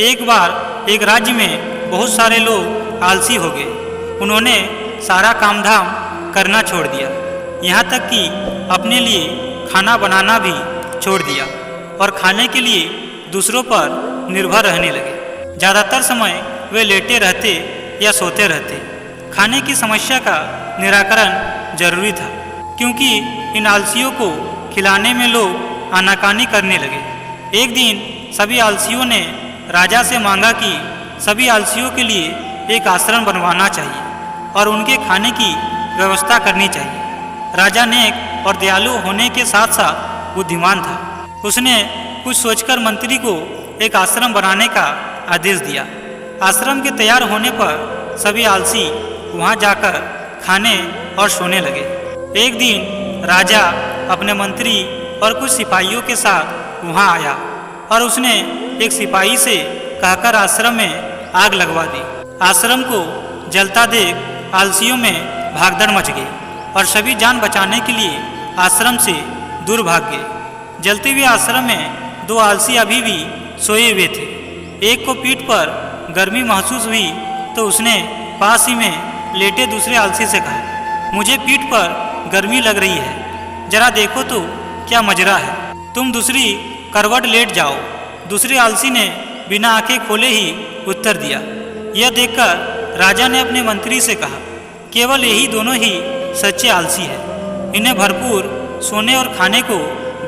एक बार एक राज्य में बहुत सारे लोग आलसी हो गए। उन्होंने सारा काम धाम करना छोड़ दिया, यहाँ तक कि अपने लिए खाना बनाना भी छोड़ दिया और खाने के लिए दूसरों पर निर्भर रहने लगे। ज़्यादातर समय वे लेटे रहते या सोते रहते। खाने की समस्या का निराकरण जरूरी था, क्योंकि इन आलसियों को खिलाने में लोग आनाकानी करने लगे। एक दिन सभी आलसियों ने राजा से मांगा कि सभी आलसियों के लिए एक आश्रम बनवाना चाहिए और उनके खाने की व्यवस्था करनी चाहिए। राजा नेक और दयालु होने के साथ साथ बुद्धिमान था। उसने कुछ सोचकर मंत्री को एक आश्रम बनाने का आदेश दिया। आश्रम के तैयार होने पर सभी आलसी वहां जाकर खाने और सोने लगे। एक दिन राजा अपने मंत्री और कुछ सिपाहियों के साथ वहां आया और उसने एक सिपाही से कहकर आश्रम में आग लगवा दी। आश्रम को जलता देख आलसियों में भागदड़ मच गई और सभी जान बचाने के लिए आश्रम से दूर भाग गए। जलते हुए आश्रम में दो आलसी अभी भी सोए हुए थे। एक को पीठ पर गर्मी महसूस हुई तो उसने पास ही में लेटे दूसरे आलसी से कहा, मुझे पीठ पर गर्मी लग रही है, जरा देखो तो क्या मजरा है, तुम दूसरी करवट लेट जाओ। दूसरे आलसी ने बिना आंखें खोले ही उत्तर दिया। यह देखकर राजा ने अपने मंत्री से कहा, केवल यही दोनों ही सच्चे आलसी हैं, इन्हें भरपूर सोने और खाने को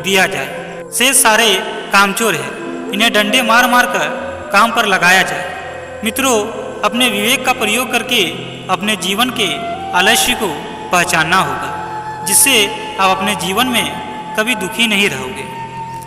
दिया जाए। शेष सारे कामचोर हैं, इन्हें डंडे मार मार कर काम पर लगाया जाए। मित्रों, अपने विवेक का प्रयोग करके अपने जीवन के आलस्य को पहचानना होगा, जिससे आप अपने जीवन में कभी दुखी नहीं रहोगे।